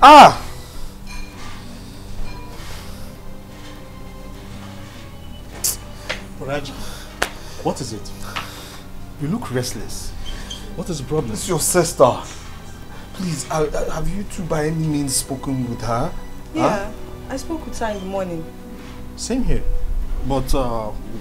Ah! Raj, what is it? You look restless. What is the problem? It's your sister. Please, have you two by any means spoken with her? Yeah, huh? I spoke with her in the morning. Same here. But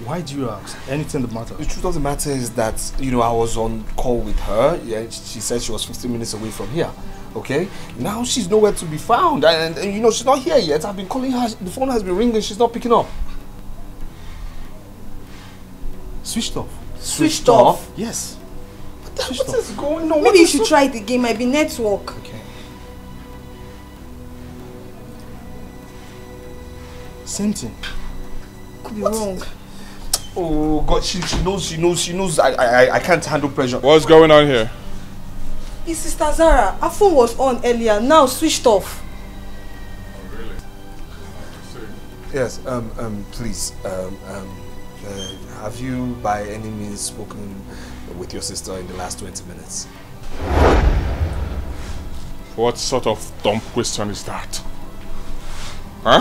why do you ask? Anything that matters? The truth of the matter is that, you know, I was on call with her. Yeah, she said she was 15 minutes away from here. Okay? Now she's nowhere to be found. And you know, she's not here yet. I've been calling her. The phone has been ringing. She's not picking up. Switched off. Switched off? Yes. What is going on? Maybe you should try it again. Might be network. Okay. Same thing. Could be wrong. Oh God, she knows I can't handle pressure. What's going on here? It's Sister Zara. Her phone was on earlier, now switched off. Oh really? Yes, please, have you by any means spoken with your sister in the last 20 minutes? What sort of dumb question is that? Huh?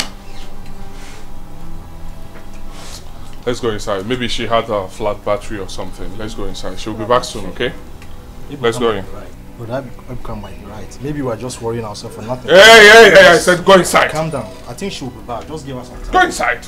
Let's go inside. Maybe she had a flat battery or something. Let's go inside. She'll be back soon, okay? Let's go in. But I might be right. Maybe we're just worrying ourselves for nothing. Hey, I said go inside. Calm down. I think she'll be back. Just give us some time. Go inside.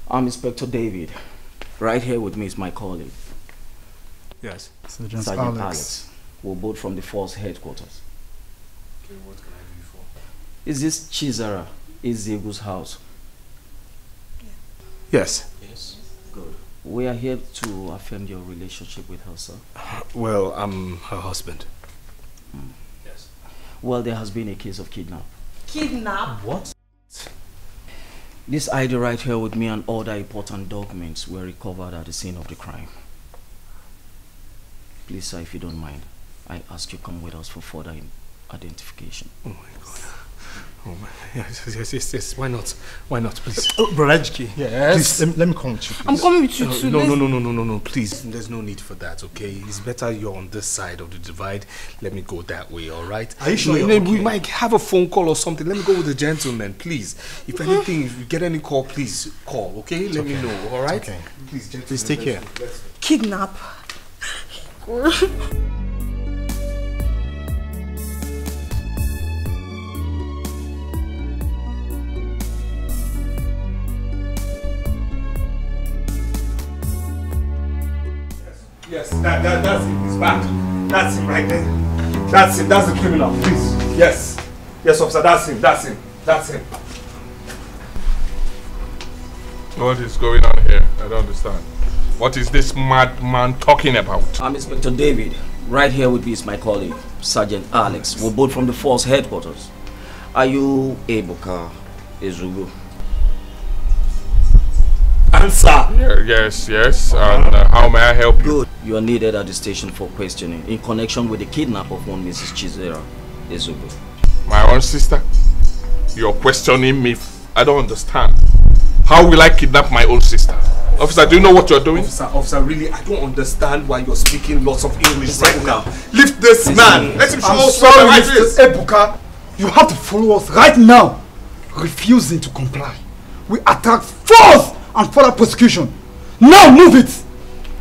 I'm Inspector David. Right here with me is my colleague. Yes. Sergeant Alex. We're both from the force headquarters. Okay, what can I do you for? Is this Chizara Ezegu's house? Yes. Yes. Good. We are here to affirm your relationship with her, sir. Well, I'm her husband. Yes. Well, there has been a case of kidnap. Kidnap? What? This ID right here with me and other important documents were recovered at the scene of the crime. Please, sir, if you don't mind, I ask you come with us for further identification. Oh my God. Oh my, yes. Why not? Why not, please? Oh, Brother Alichi. Yes. Please, let me come with you, please. I'm coming with you too. No, please. There's no need for that, okay? It's better you're on this side of the divide. Let me go that way, all right? Are you sure you're okay? okay? We might have a phone call or something. Let me go with the gentleman, please. If anything, if you get any call, please call, okay? Let me know, all right? Okay. Please, gentlemen. Please take care. Kidnap? Yes, that's him. He's back. That's him right there. That's him. That's the criminal. Please. Yes. Yes, officer. That's him. What is going on here? I don't understand. What is this madman talking about? I'm Inspector David. Right here with me is my colleague, Sergeant Alex. We're both from the force headquarters. Are you Ebuka Ezugo? Answer! Yes. And how may I help you? Good. You are needed at the station for questioning in connection with the kidnap of one Mrs. Chizzy Ezugo. My own sister? You're questioning me? I don't understand. How will I kidnap my own sister? Officer, do you know what you're doing? Officer, really, I don't understand why you're speaking lots of English right now. Lift this man! Let him show us what life is! Ebuka, you have to follow us right now. Refusing to comply. We attack force and further prosecution. Now move it!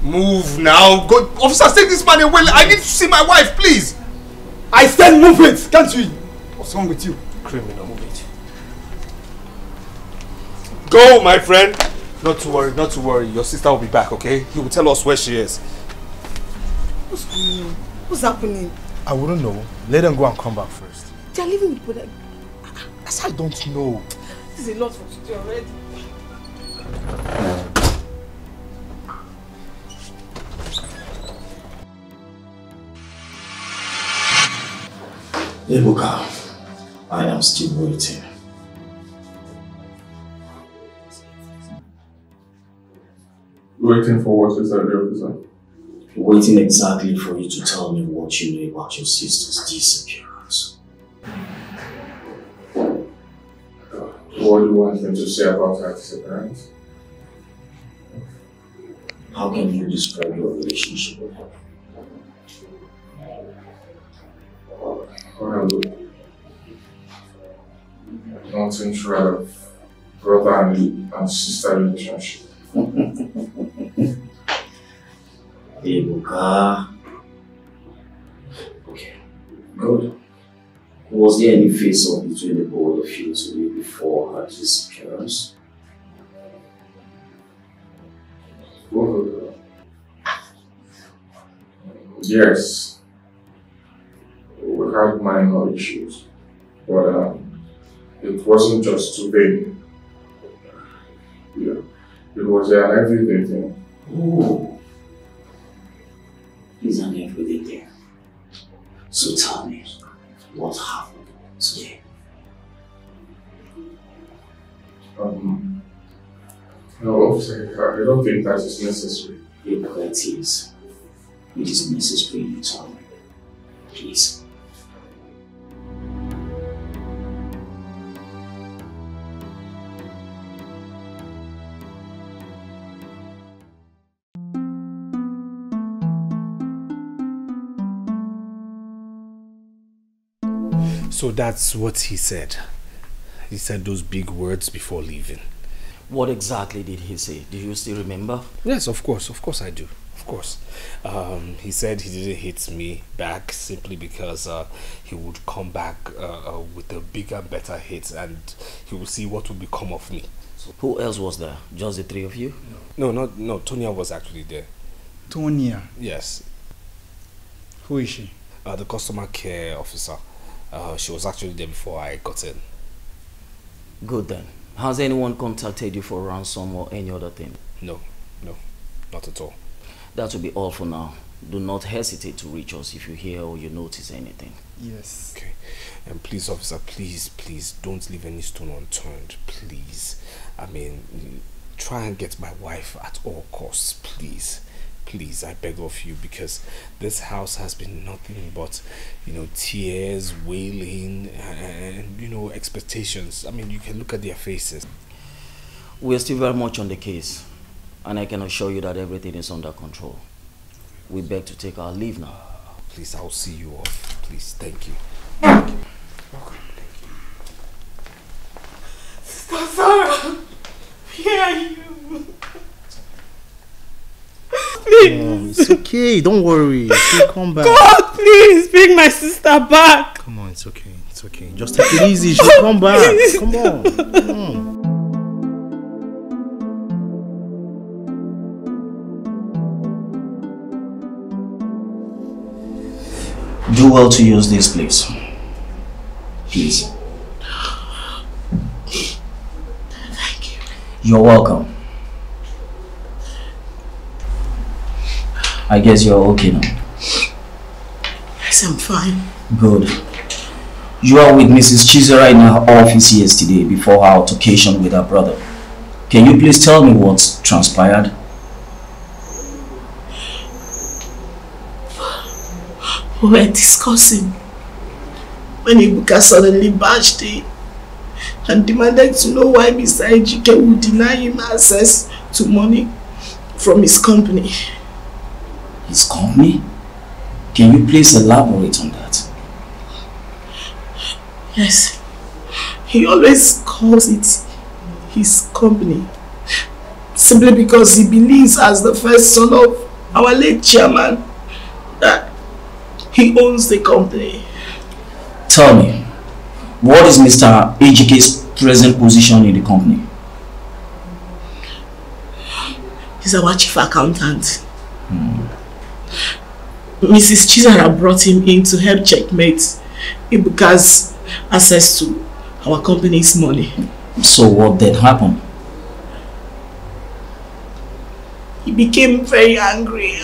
Move now! Go, officer, take this man away! I need to see my wife, please! I said move it! Can't you? What's wrong with you? Criminal, move it. Go, my friend! Not to worry. Your sister will be back, okay? He will tell us where she is. What's going on? What's happening? I wouldn't know. Let them go and come back first. They're leaving me, but I don't know. this is a lot for today already. Ebuka, I am still waiting. Waiting for what, is that the officer? Waiting exactly for you to tell me what you know about your sister's disappearance. What do you want me to say about her disappearance? How can you describe your relationship with her? Well, nothing short of brother and sister relationship. Ebuka. Okay, good. Was there any face-off between the both of you today before her disappearance? Well, yes. We had minor issues, but it wasn't just today. Yeah, it was an everyday thing. Oh, it's an everyday thing. So tell me, what happened today? No, officer, I don't think that is necessary. It is. It is necessary you tell me. Please. So that's what he said. He said those big words before leaving. What exactly did he say? Do you still remember? Yes, of course I do. Of course. He said he didn't hit me back simply because he would come back with a bigger, better hit, and he would see what would become of me. So who else was there? Just the three of you? No, Tonya was actually there. Tonya? Yes. Who is she? The customer care officer. She was actually there before I got in. Good then. Has anyone contacted you for ransom or any other thing? No, not at all. That will be all for now. Do not hesitate to reach us if you hear or you notice anything. Yes. Okay. And please, officer, please don't leave any stone unturned. Please. I mean, try and get my wife at all costs, please. Please, I beg of you, because this house has been nothing but, tears, wailing, and, expectations. I mean, you can look at their faces. We are still very much on the case, and I can assure you that everything is under control. We beg to take our leave now. Please, I'll see you off. Please, thank you. Sister Sarah, where are you? Please. It's okay, don't worry. She'll come back. God, please bring my sister back. Come on, it's okay. Just take it easy. She'll come back. Please. Come on. Do well to use this place. Please. Thank you. You're welcome. I guess you're okay now. Yes, I'm fine. Good. You are with Mrs. Chizzy in her office yesterday before her altercation with her brother. Can you please tell me what's transpired? We were discussing when Ibuka suddenly barged in and demanded to know why Mr. Ejike would deny him access to money from his company. His company? Can you please elaborate on that? Yes. He always calls it his company simply because he believes, as the first son of our late chairman, that he owns the company. Tell me, what is Mr. Ejike's present position in the company? He's our chief accountant. Mrs. Chizzy brought him in to help checkmate Ibuka's access to our company's money. So what did happen? He became very angry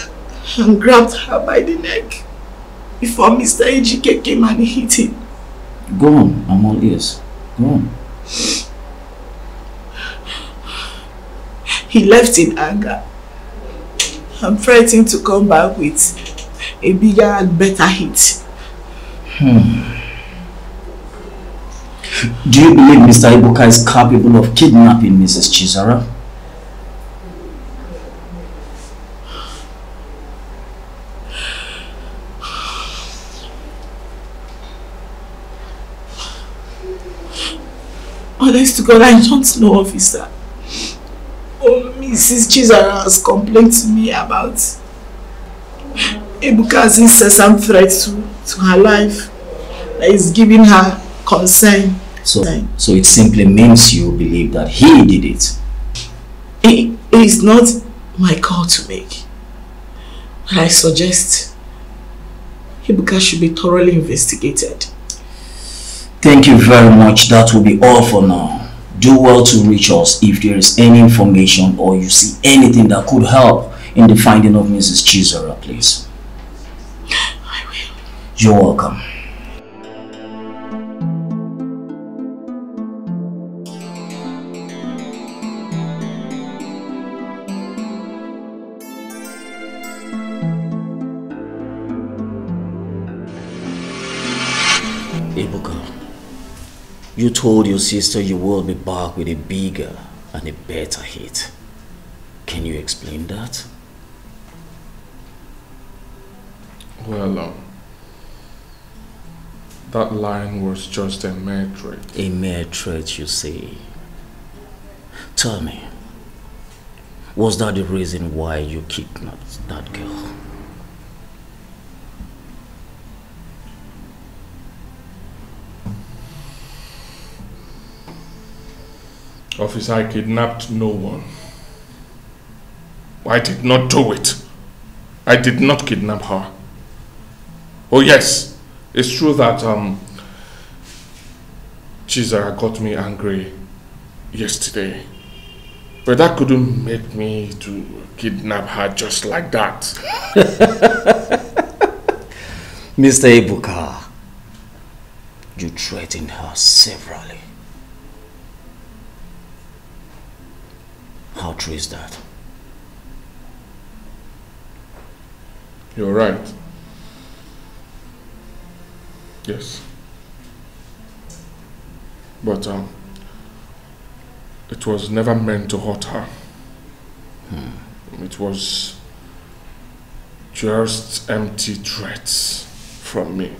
and grabbed her by the neck before Mr. Ejike came and hit him. Go on, I'm all ears. Go on. He left in anger and threatened to come back with a bigger and better hit. Do you believe Mr. Ibuka is capable of kidnapping Mrs. Chizzy? Honest to God, I don't know, officer. Oh, Mrs. Chizzy has complained to me about Ibuka's incessant threat to her life that is giving her concern. So it simply means you believe that he did it. It is not my call to make. But I suggest Ibuka should be thoroughly investigated. Thank you very much. That will be all for now. Do well to reach us if there is any information or you see anything that could help in the finding of Mrs. Chizzy, please. I will. You're welcome. Ibuka, you told your sister you will be back with a bigger and a better hit. Can you explain that? Well, that line was just a mere threat. A mere threat, you say? Tell me, was that the reason why you kidnapped that girl? Officer, I kidnapped no one. I did not do it. I did not kidnap her. Oh yes, it's true that Chizzy got me angry yesterday. But that couldn't make me to kidnap her just like that. Mr. Ibuka, you threatened her severally. How true is that? You're right. Yes. But it was never meant to hurt her. It was just empty threats from me.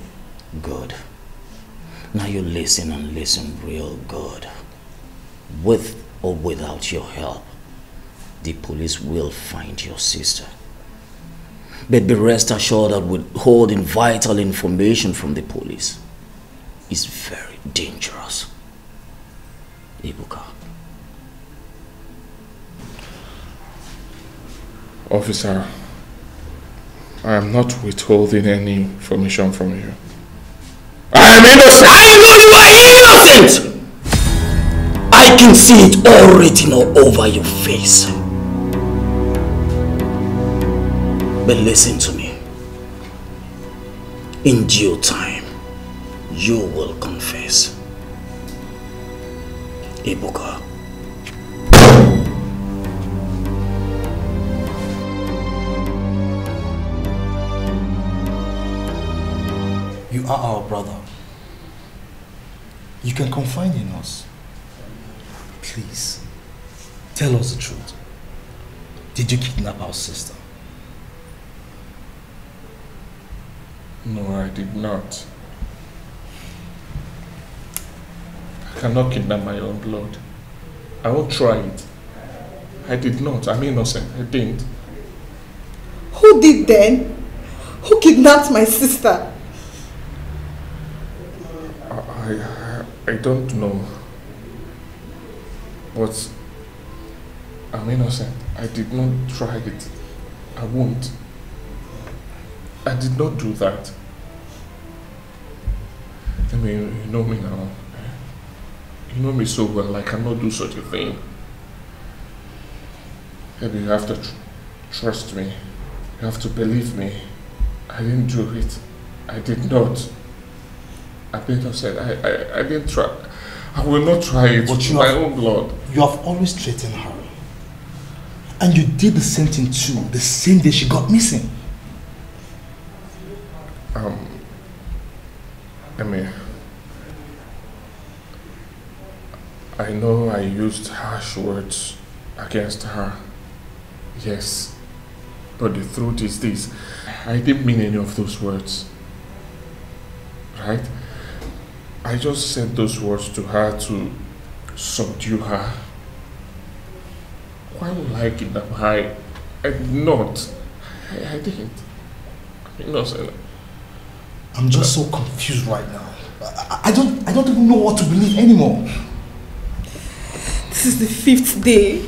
Good. Now you listen and listen real good. With or without your help, the police will find your sister. But be rest assured that withholding vital information from the police is very dangerous. Ibuka. Officer, I am not withholding any information from you. I am innocent! I know you are innocent! I can see it all written all over your face. But listen to me. In due time, you will confess. Ebuka. You are our brother. You can confide in us. Please, tell us the truth. Did you kidnap our sister? No, I did not. I cannot kidnap my own blood. I won't try it. I did not. I'm innocent. I didn't. Who did then? Who kidnapped my sister? I don't know. But I'm innocent. I did not try it. I won't. I did not do that. I mean, you know me now. You know me so well, I cannot do such a thing. Maybe you have to trust me. You have to believe me. I didn't do it. I did not. I didn't say I didn't try. I will not try it with my own blood. You have always threatened her. And you did the same thing too, the same day she got missing. I know I used harsh words against her. Yes. But the truth is this. I didn't mean any of those words. Right? I just said those words to her to subdue her. Why would I kidnap her? I did not. I didn't. I'm innocent. I'm just so confused right now. I don't even know what to believe anymore. This is the 5th day.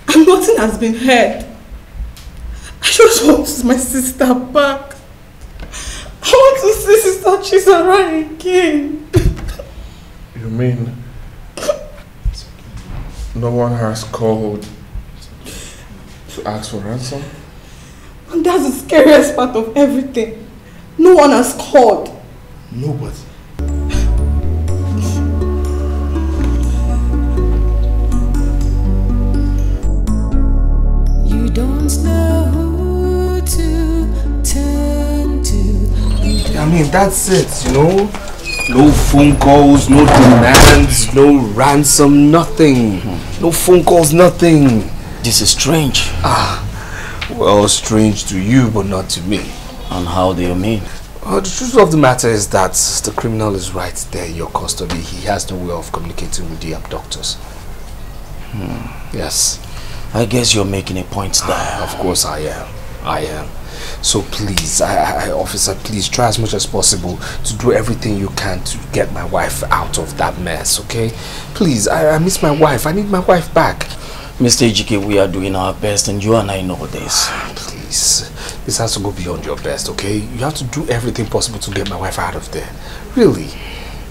And nothing has been heard. I just want my sister back. I want to see Sister Chizzy again. You mean no one has called to ask for ransom? And that's the scariest part of everything. No one has called. Nobody. You don't know who to turn to. I mean, that's it, you know? No phone calls, no demands, no ransom, nothing. No phone calls, nothing. This is strange. Well, strange to you, but not to me. And how do you mean? The truth of the matter is that the criminal is right there in your custody. He has no way of communicating with the abductors. Yes. I guess you're making a point there. Of course I am. I am. So please, officer, please try as much as possible to do everything you can to get my wife out of that mess, okay? Please, I miss my wife. I need my wife back. Mr. Ejike, we are doing our best and you and I know this. Please, this has to go beyond your best, okay? You have to do everything possible to get my wife out of there. Really.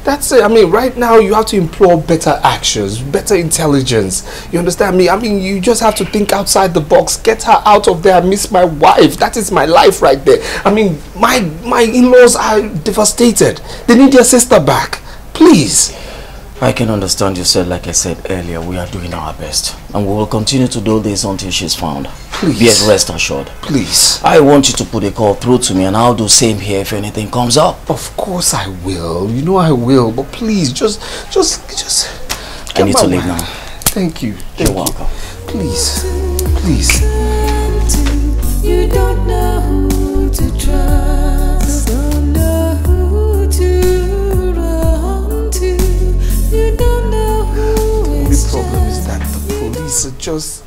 That's it. I mean, right now you have to employ better actions, better intelligence. You understand me? I mean, you just have to think outside the box. Get her out of there. I miss my wife. That is my life right there. I mean, my in-laws are devastated. They need their sister back. Please. I can understand you said, like I said earlier, we are doing our best. And we will continue to do this until she's found. Please. Be at rest assured. Please. I want you to put a call through to me and I'll do same here if anything comes up. Of course I will. You know I will. But please, just I need to leave now. Thank you. You're welcome. Please. Please. You don't know who to trust. Don't know who to run to. You don't know who The problem is that the police are just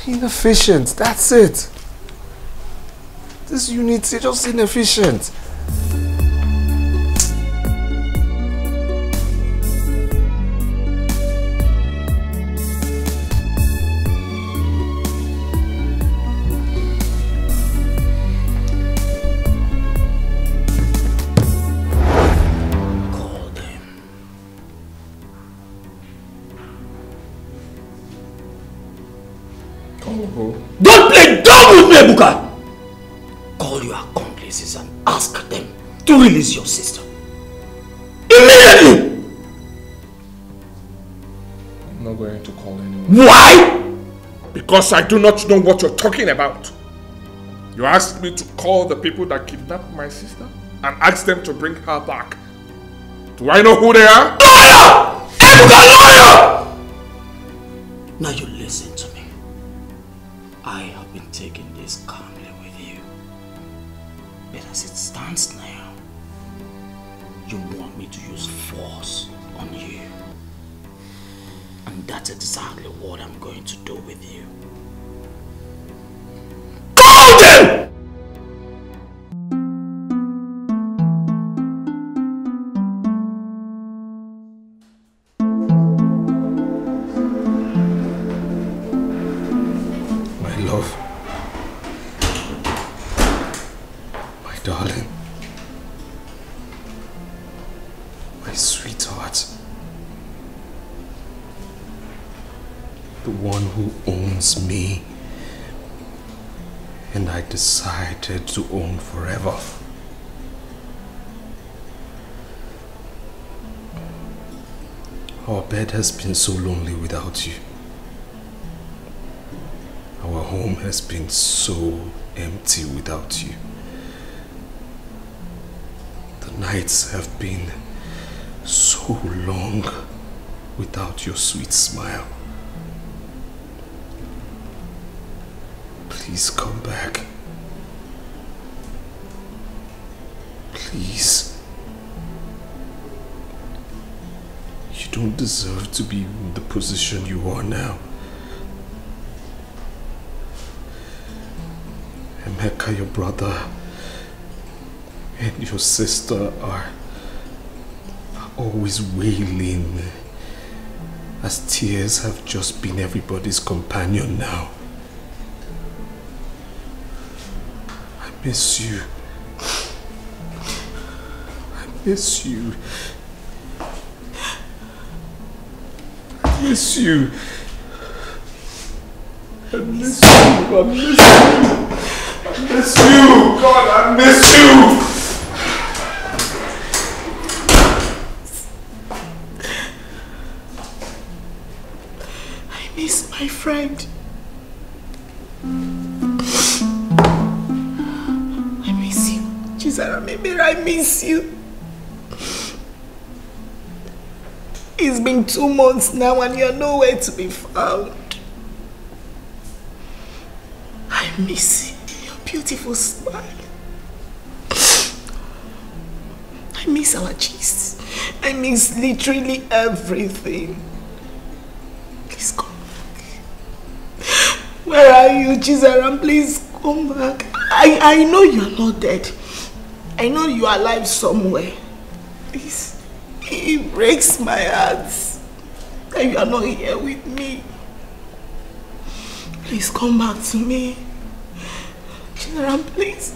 inefficient. That's it. This units are just inefficient. Don't play dumb with me, Ebuka! Call your accomplices and ask them to release your sister. Immediately! I'm not going to call anyone. Why? Because I do not know what you're talking about. You asked me to call the people that kidnapped my sister and ask them to bring her back. Do I know who they are? Liar! Ebuka liar! Now you listen to me. I have been taking this calmly with you. But as it stands now, you want me to use force on you. And that's exactly what I'm going to do with you. Call them! My love. My darling. My sweetheart. The one who owns me and I decided to own forever. Our bed has been so lonely without you. Our home has been so empty without you. The nights have been so long without your sweet smile. Please come back. Please. You don't deserve to be in the position you are now. Emeka, your brother, and your sister are always wailing, as tears have just been everybody's companion now. I miss you. I miss you. I miss you. I miss you. I miss you. I miss you. God, I miss you. I miss my friend. I miss you. Chizzy, I miss you. It's been 2 months now and you're nowhere to be found. I miss your beautiful smile. I miss our gist. I miss literally everything. Please come back. Where are you, Chizzy? Please come back. I know you're not dead. I know you are alive somewhere. Please. It breaks my heart that you are not here with me. Please come back to me. Chizzy, please.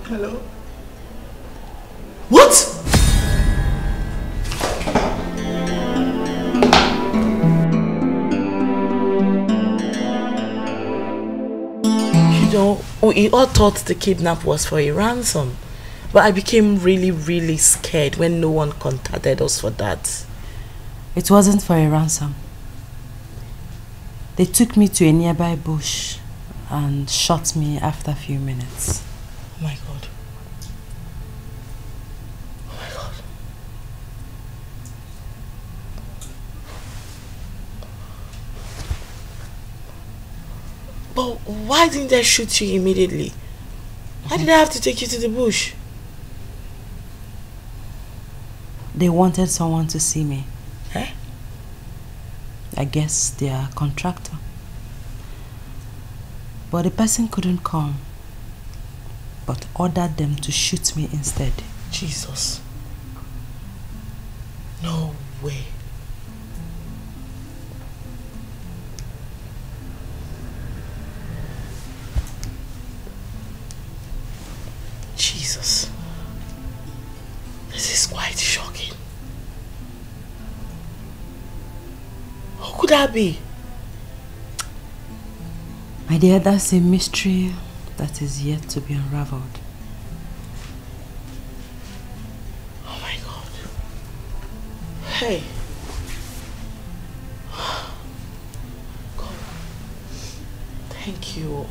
Hello? What? We all thought the kidnap was for a ransom, but I became really scared when no one contacted us for that. It wasn't for a ransom. They took me to a nearby bush and shot me after a few minutes. Oh my God. Oh my God. But why didn't they shoot you immediately? Why did I have to take you to the bush? They wanted someone to see me. Eh? I guess they are a contractor. But the person couldn't come, but ordered them to shoot me instead. Jesus. No way. Jesus. This is quite shocking. could that be? My dear, that's a mystery that is yet to be unraveled. Oh my God. Hey. God. Thank you.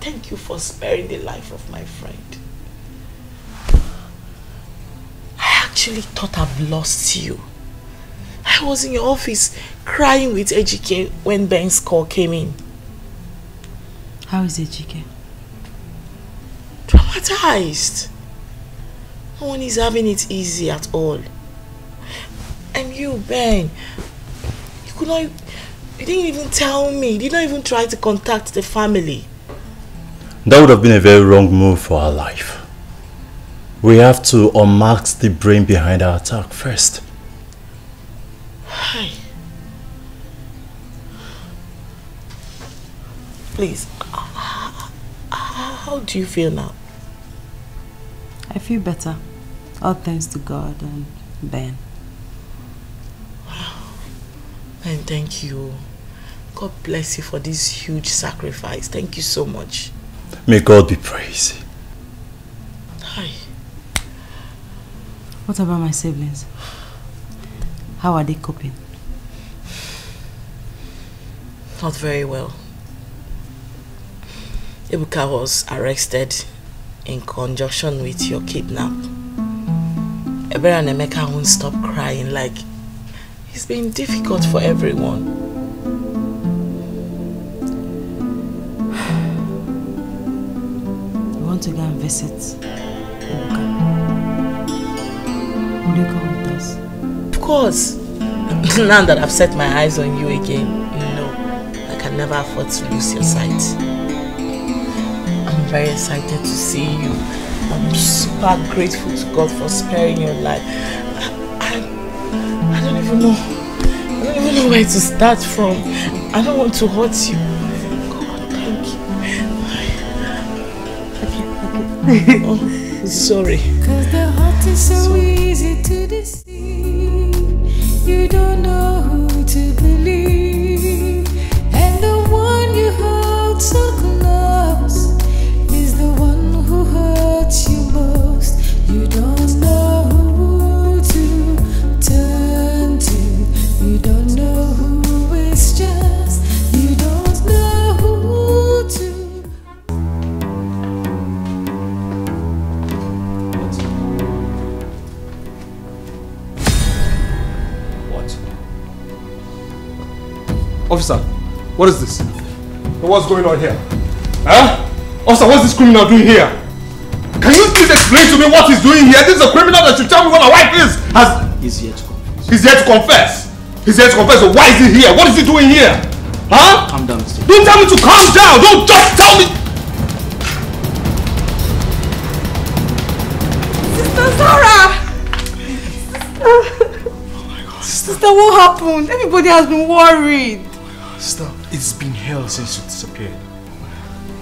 Thank you for sparing the life of my friend. I actually thought I've lost you. I was in your office crying with Ejike when Ben's call came in. How is Ejike? Traumatized. No one is having it easy at all. And you, Ben, you didn't even tell me. You did not even try to contact the family. That would have been a very wrong move for our life. We have to unmask the brain behind our attack first. Hi. Please, how do you feel now? I feel better. All thanks to God and Ben. And thank you. God bless you for this huge sacrifice. Thank you so much. May God be praised. Hi. What about my siblings? How are they coping? Not very well. Ebuka was arrested in conjunction with your kidnap. Ebere and Emeka won't stop crying, like it's been difficult for everyone. You want to go and visit Ebuka? Will you come with us? Of course. Now that I've set my eyes on you again, you know I can never afford to lose your sight. I'm very excited to see you. I'm super grateful to God for sparing your life. I don't even know. I don't even know where to start from. I don't want to hurt you. God, thank you. Oh, sorry. 'Cause the heart is so easy to deceive. You don't know who to believe. And the one you hold so close is the one who hurts you most. You don't know who to turn to. You don't know who is just. You don't know who to. Officer, what is this? What's going on here? Huh? Officer, what's this criminal doing here? Can you please explain to me what he's doing here? This is a criminal that should tell me what my wife is. He's here to confess. He's here to confess. He's here to confess. So why is he here? What is he doing here? Huh? Calm down, Mr. Don't tell me to calm down. Don't just tell me. Sister Sarah! Sister, what happened? Everybody has been worried. Sister, it's been hell since you disappeared.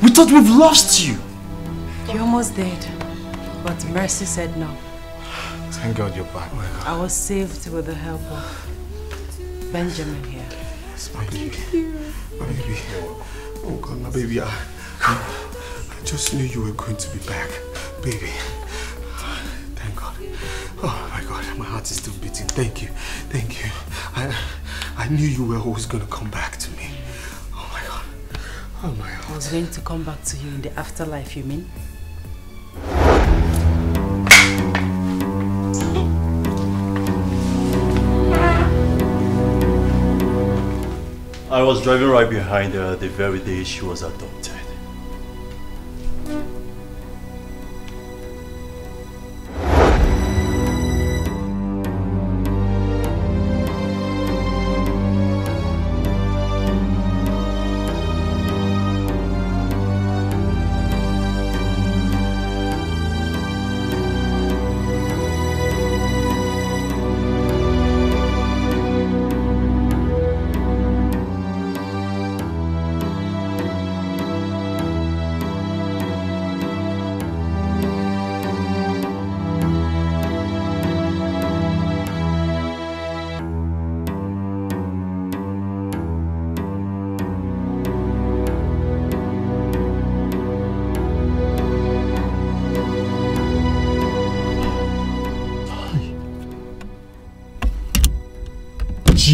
We thought we've lost you. You're almost dead, but Mercy said no. Thank God you're back. I was saved with the help of Benjamin here. Thank you. My baby. Oh God, my baby. I just knew you were going to be back. Baby. Thank God. Oh my God, my heart is still beating. Thank you. Thank you. I knew you were always going to come back to me. Oh my God. Oh my God. I was going to come back to you in the afterlife, you mean? I was driving right behind her the very day she was adopted.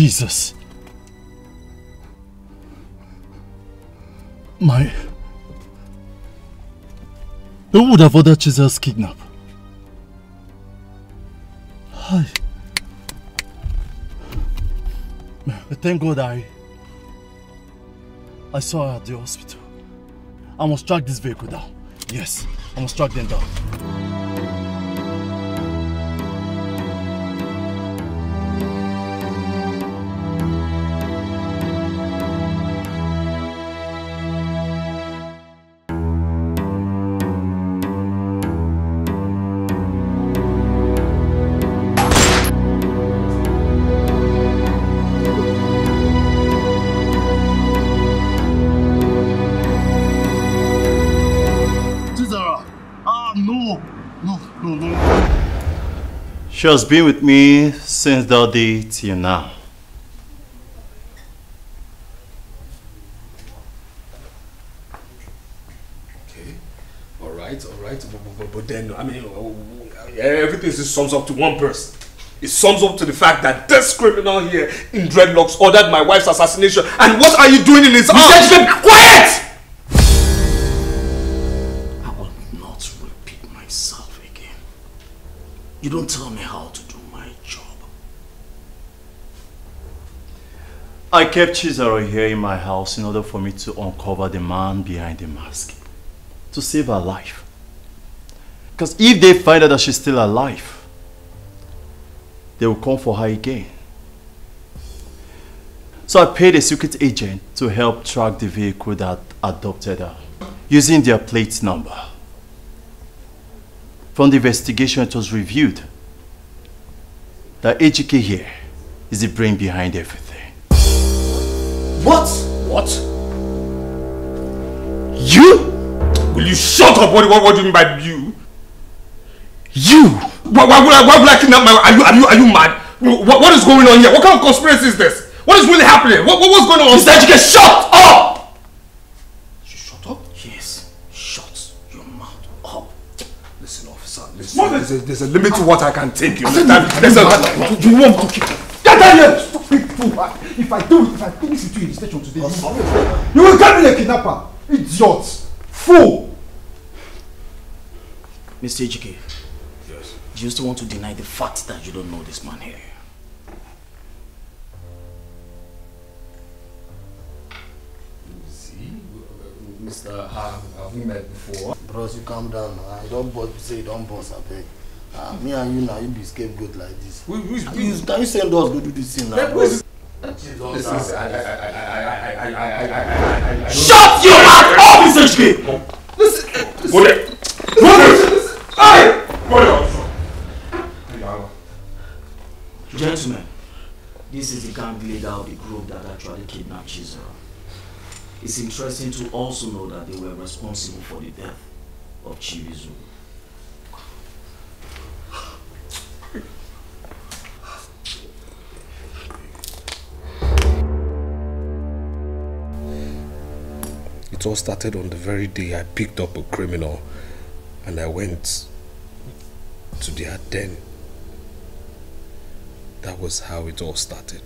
Jesus. Who would have ordered Chizzy's kidnap? Hi. Thank God I saw her at the hospital. I must track this vehicle down. Yes, I must track them down. She has been with me since that day till now. Okay, all right. But then, I mean, everything just sums up to one person. It sums up to the fact that this criminal here in dreadlocks ordered my wife's assassination. And what are you doing in his arms? You said, quiet! You don't tell me how to do my job. I kept Chizzy here in my house in order for me to uncover the man behind the mask. To save her life. Because if they find out that she's still alive, they will come for her again. So I paid a secret agent to help track the vehicle that adopted her, using their plate number. From the investigation, it was revealed that HK here is the brain behind everything. What? What? You? Will you shut up? What do you mean by you? You? Why would I kidnap my wife? Are you mad? What is going on here? What kind of conspiracy is this? What is really happening? What's going on? Mr. HK, shut up! There's a limit to what I can take. You understand? Do you want to kill? Get out here, stupid fool! If I finish with you in the station today, you will get me a kidnapper! Idiot! Fool! Mr. HK, yes. Do you still want to deny the fact that you don't know this man here? See, Mr. Have we met before? Bros, you calm down now. Don't boss, say you don't boss, I beg. Me and you now, you be scapegoat like this. Can you send us go do this thing now? Shut your mouth up, Mr. HK! Listen! Go there! Go there! Gentlemen, this is the gang leader of the group that actually kidnapped Chizzy. It's interesting to also know that they were responsible for the death of Chizzy. It all started on the very day I picked up a criminal and I went to their den. That was how it all started.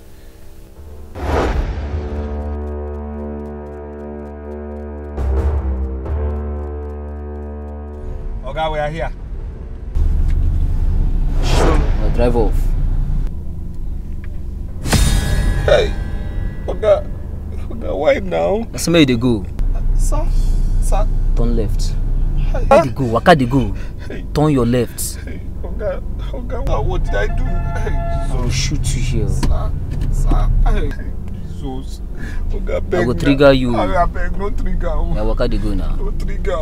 Okay, we are here. We'll drive off. Hey, okay, why now? That's where they go. Sir. Turn left. Hey. Where they go? Waka they go. Hey. Turn your left. Hey, okay, what did I do? Hey, I will shoot you here. Sir. Hey, Jesus. Okay, I will trigger you. I beg, no trigger. Yeah, waka they go now. No trigger.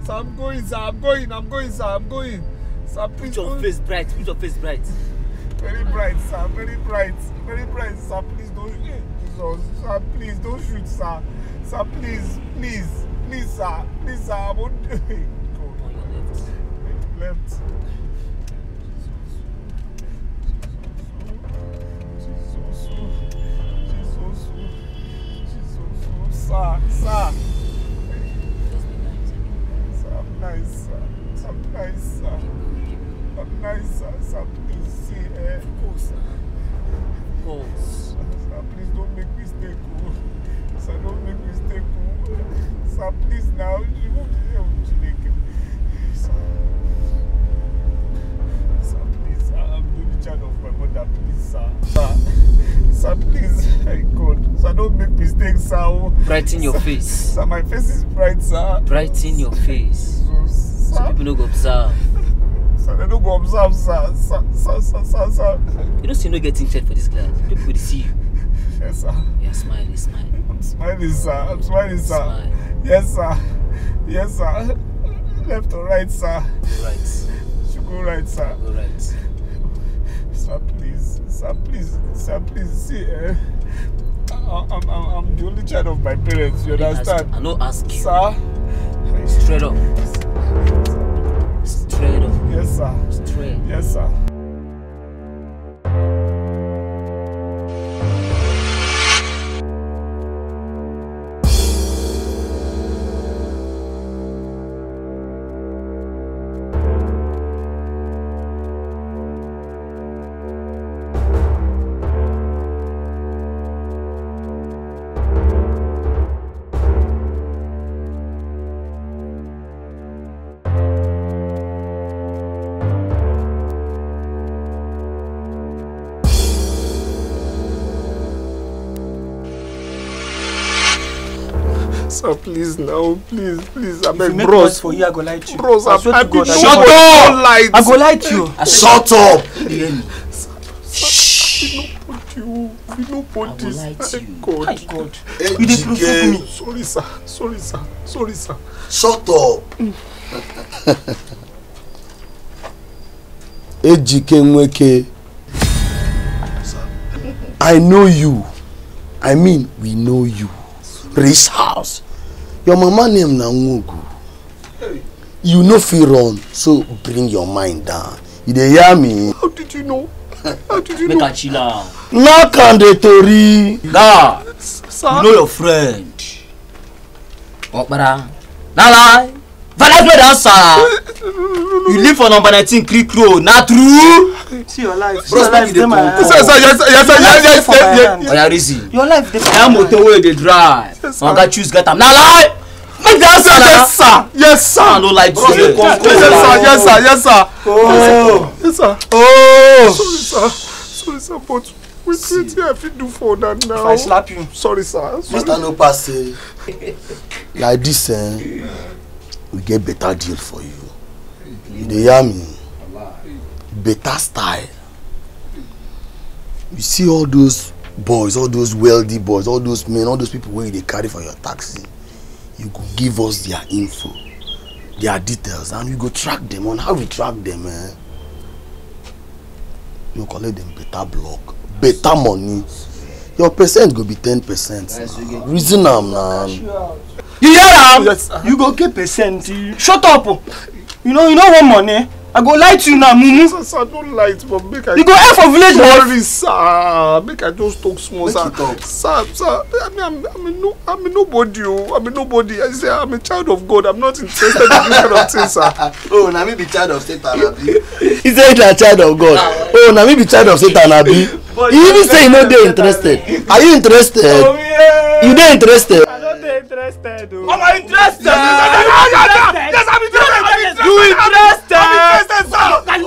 Sir, I'm going, sir. Sir, please. Put your face bright. Very bright, sir. Very bright, sir. Please don't. Jesus, sir. Please don't shoot, sir. Sir, please, sir. Please, sir. I won't do it. Go. Left. Jesus. Sir. I'm nice, sir. Sir, please see. Of course, sir. Go. sir, please now. You won't be here with Chineke. Sir, please. I'm the only child of my mother. Please, sir. Sir, please. God. Sir, don't make mistakes, sir. Brighten your face. Sir, my face is bright, sir. Brighten your face. So people don't go observe. Sir, they don't go observe, sir. Sir. You don't see no getting fed for this class. People will see you. Yes, sir. Yeah, smile. I'm smiling, sir. Smile. Yes, sir. Left or right, sir? Right. Should go right, sir. Go right. Sir, please. See, I'm the only child of my parents. You understand? I no ask you. Sir. Straight up. Yes, sir. Straight. Yes, sir. Sir, please now, please. I beg, bros. For you, I go lie to you. Bros, I swear to God, shut up! I go lie to you. Shut up! Shh! We no put this. God. You did prove me. Sorry, sir. Shut up! Ejike Nweke. I know you. I mean, we know you. Rich house. Your mama name na Nwogu. You no fit run, so bring your mind down. You dey hear me? How did you know? Make a chill out. Knock on the tori. Nah. Sir? You know your friend. What, brother? Nah lie. Let's go down, sir. You live for number 19 Creek Road. Not true? See your life. Bro, Yes. Yes. Oh, yeah, Rizzy. Your life. I'm motor where they drive. I got choose get them. Nah lie. Make the answer. Yes, sir. I don't like to hear. Yes, sir. Sorry, sir. But wait, I feel do for that now. If I slap you. Sorry, sir. Mr. No pass. Like this, we get better deal for you. You dey hear me? Better style. You see all those boys, all those wealthy boys, all those men, all those people where they carry for your taxi. You could give us their info, their details, and we go track them. On how we track them, you collect them better block, better money. Your percent go be 10%. Reason am now. You hear am? Yes, you go get percent. Shut up. You know want money. I go lie to you now, mumu. Sir, don't lie, but make I. You go air for village life. Sorry, sir. Make I just talk small, sir. Sir. I'm a nobody. I'm a nobody. I say I'm a child of God. I'm not interested in this kind of thing, sir. Oh, now me be child of Satan, Abi. He said a child of God. Oh, now me be child of Satan, Abi. He even say you know they interested. Are you interested? Oh, yeah. You dey interested? I'm not interested. Am I interested? Yes, I'm interested. You interested?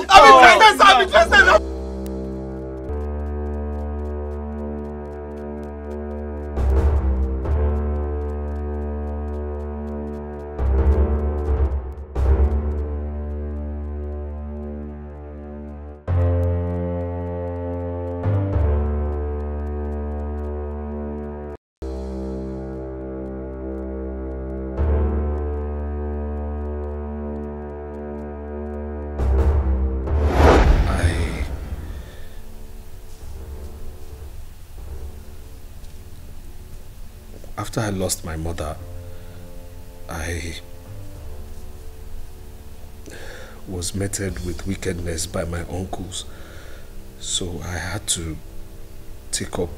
I'm interested. After I lost my mother, I was meted with wickedness by my uncles. So I had to take up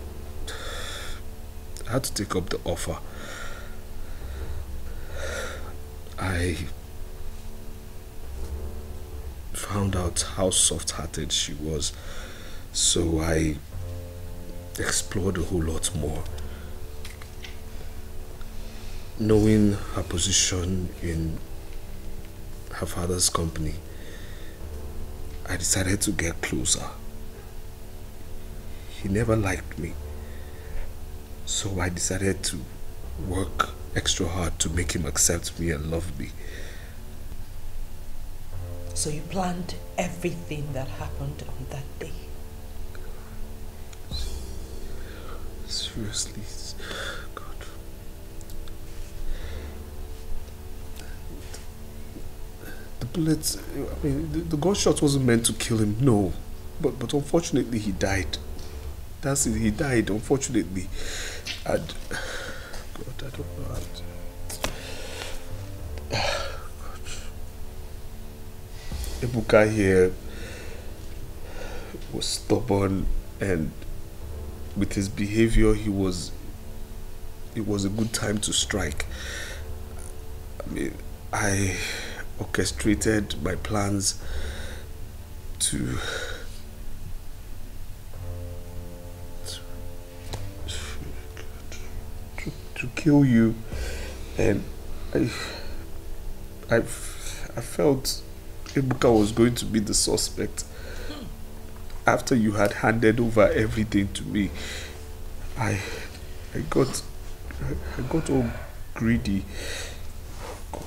the offer. I found out how soft-hearted she was, so I explored a whole lot more. knowing her position in her father's company, I decided to get closer. He never liked me, so I decided to work extra hard to make him accept me and love me. So you planned everything that happened on that day? Seriously, God. The bullets, I mean, the gunshot wasn't meant to kill him, no. But unfortunately he died. That's it, he died, unfortunately. And, God, I don't know. God. Ebuka here was stubborn, and with his behavior, it was a good time to strike. I mean, I orchestrated my plans to kill you, and I felt Ebuka was going to be the suspect. After you had handed over everything to me, I got all greedy. God.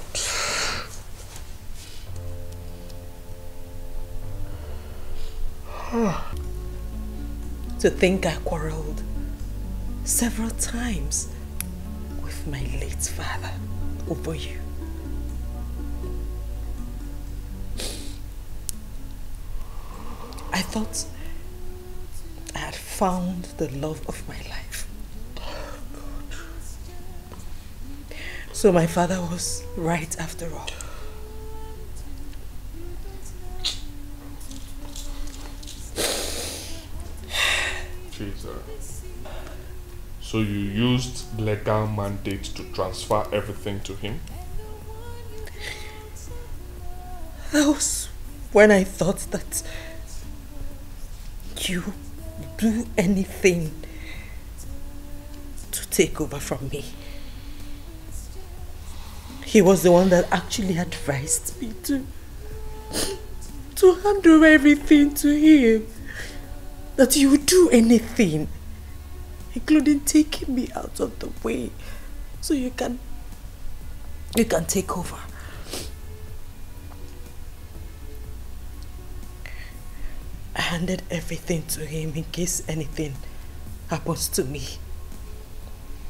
To think I quarreled several times with my late father over you. I thought I had found the love of my life. So my father was right after all. Chizzy. So you used legal mandate to transfer everything to him? That was when I thought that you do anything to take over from me. He was the one that actually advised me to hand over everything to him. That you would do anything, including taking me out of the way, so you can take over. I handed everything to him in case anything happens to me,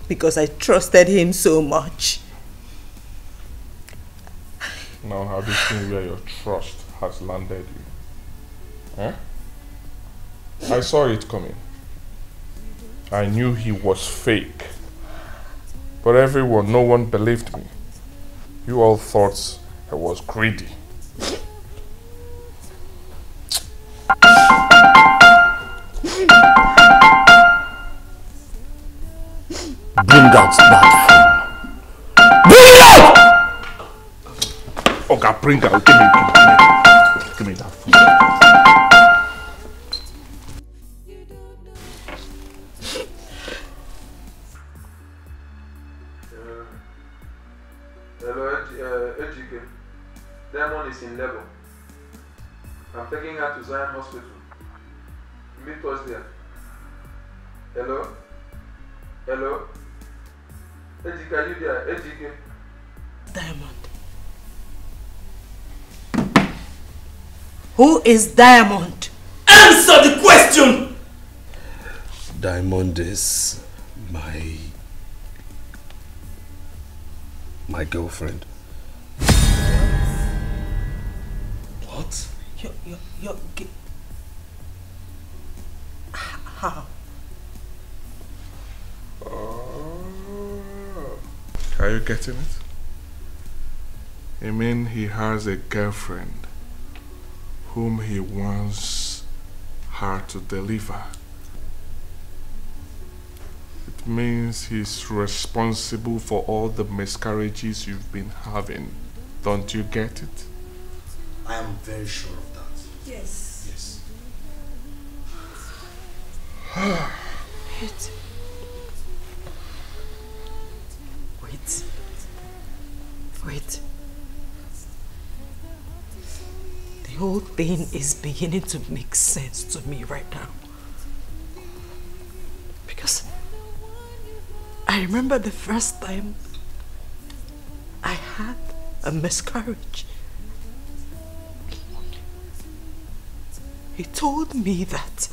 because I trusted him so much. Now have you seen where your trust has landed you? Huh? I saw it coming. I knew he was fake. But no one believed me. You all thought I was greedy. Bring out that phone. Bring it out! Okay, bring it out. Give me that phone. Hello, Ejike. Diamond is in Level. I'm taking her to Zion Hospital. Meet us there. Hello? Hello? Ejike, are you there? Ejike? Diamond. Who is Diamond? Answer the question! Diamond is my girlfriend. What? You're how? Are you getting it? I mean, he has a girlfriend whom he wants her to deliver. It means he's responsible for all the miscarriages you've been having. Don't you get it? I am very sure of that. Yes. Yes. Wait. whole thing is beginning to make sense to me right now. Because I remember the first time I had a miscarriage. He told me that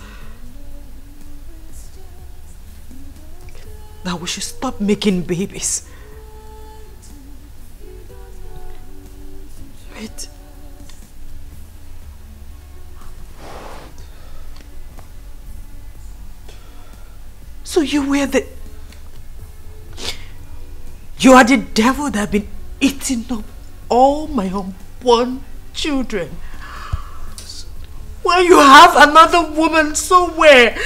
we should stop making babies. Wait. So you are the devil that have been eating up all my unborn children. While you have another woman somewhere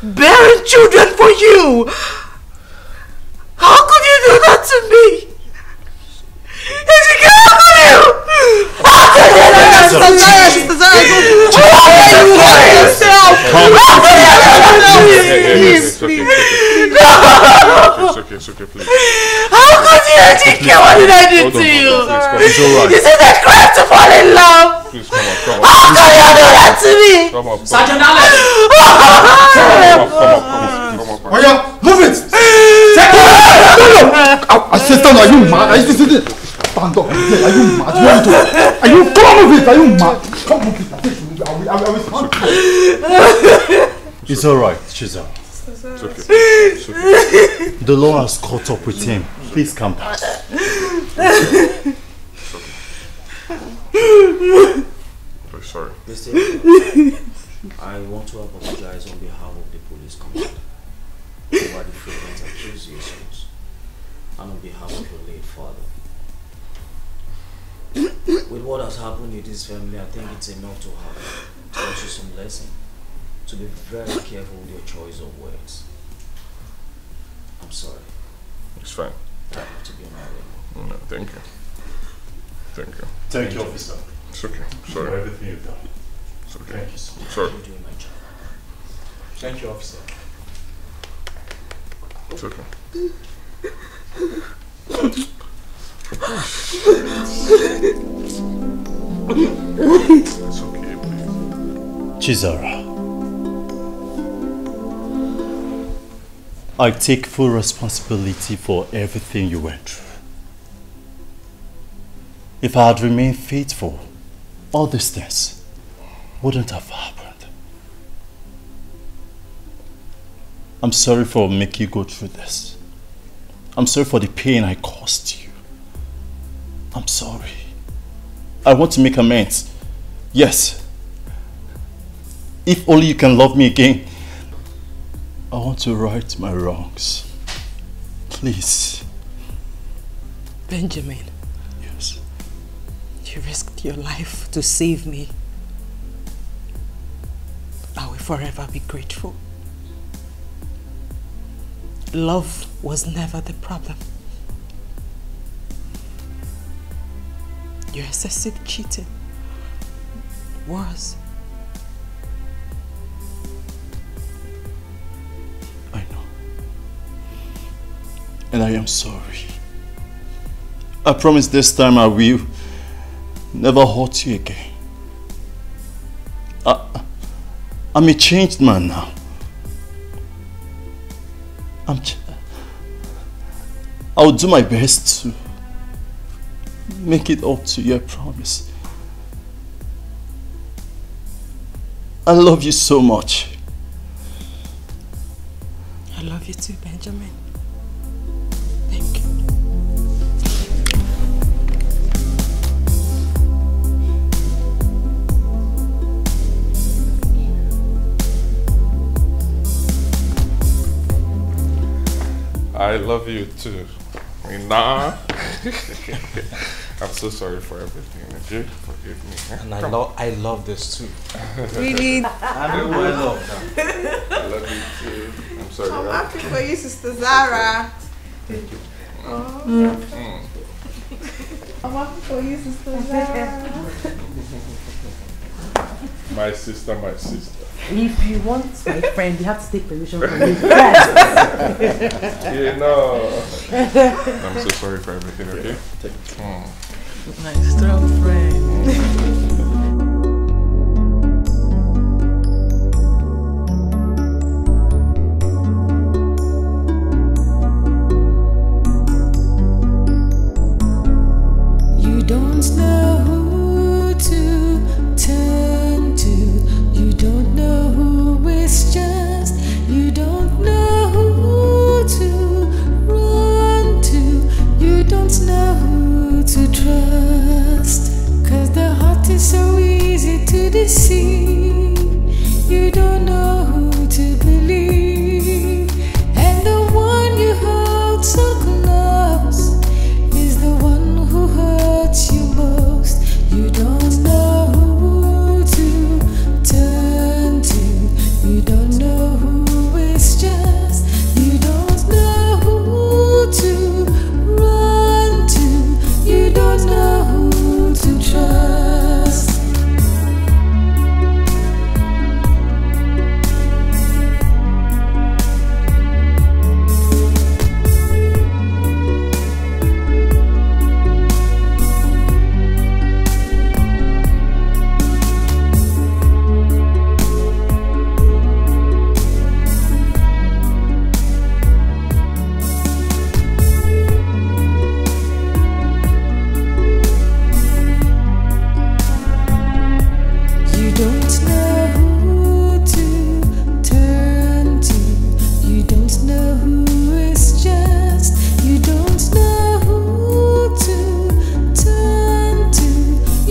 bearing children for you. How could you do that to me? How could you do that to me? Sister Zara, It's okay, please. How could you take care? What did I do to you? It's alright. Is it a crime to fall in love? Please come on. How could you do that to me? Come on. Sergeant Alex! Come on. Oh yeah, move it! I said stand up, are you mad? Are you sitting? Stand up, are you mad? Are you come on, move it, are you mad? Come move it, I will stand. It's alright, Chizzy. It's okay. The law has caught up with him. Please calm down. I'm sorry. I want to apologize on behalf of the police commander over the frequent accusations and on behalf of your late father. With what has happened in this family, I think it's enough to have taught you some lesson. To be very careful with your choice of words. I'm sorry. It's fine. I have to be on my way. No, thank you. Thank you, officer. It's okay. Sorry. For everything you've done. It's okay. Thank you so much. Sorry. I'm doing my job. Thank you, officer. It's okay. It's okay, please. Chizzy, I take full responsibility for everything you went through. If I had remained faithful, all these things wouldn't have happened. I'm sorry for making you go through this. I'm sorry for the pain I caused you. I'm sorry. I want to make amends. Yes. If only you can love me again. I want to right my wrongs. Please. Benjamin. Yes. You risked your life to save me. I will forever be grateful. Love was never the problem. Your excessive cheating was. I know. And I am sorry. I promise this time I will never hurt you again. I'm a changed man now. I'll do my best to make it up to you, I promise. I love you so much. I love you too, Benjamin. Thank you. I love you too. Nah. I'm so sorry for everything, okay? Forgive me. And I love this too. Really? I love that. I love you too. I'm sorry. I'm happy for you, Sister Zara. Thank you. Oh. I'm happy for you, Sister Zara. My sister. If you want my friend, you have to take permission from me first. You know. I'm so sorry for everything, okay? My strong friend. deceive. You don't know who to believe. And the one you hold so close is the one who hurts you most. You don't know who to turn to. You don't know who is just. You don't know who to run to. You don't know who to trust. You don't know who to turn to. You don't know who is just. You don't know who to turn to.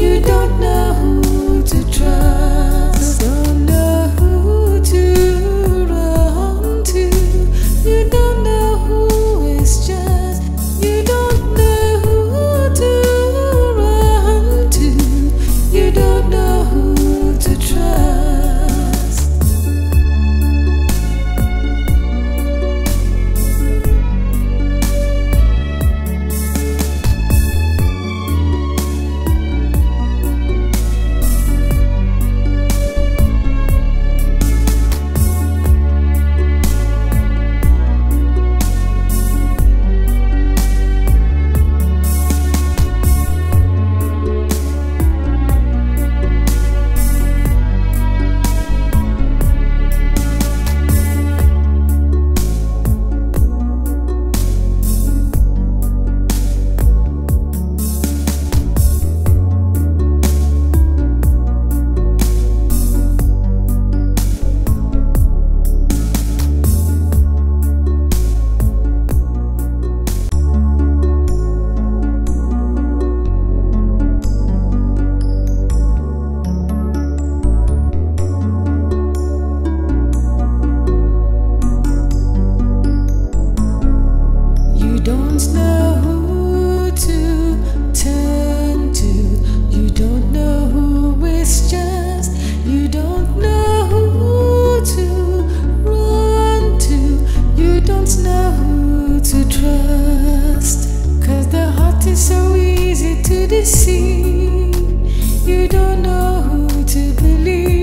You don't know who to trust. Don't know who to run to. You don't know who is just. You don't know who to run to. You don't know who to trust. You don't know who to turn to. You don't know who is just. You don't know who to run to. You don't know who to trust. 'Cause the heart is so easy to deceive. You don't know who to believe.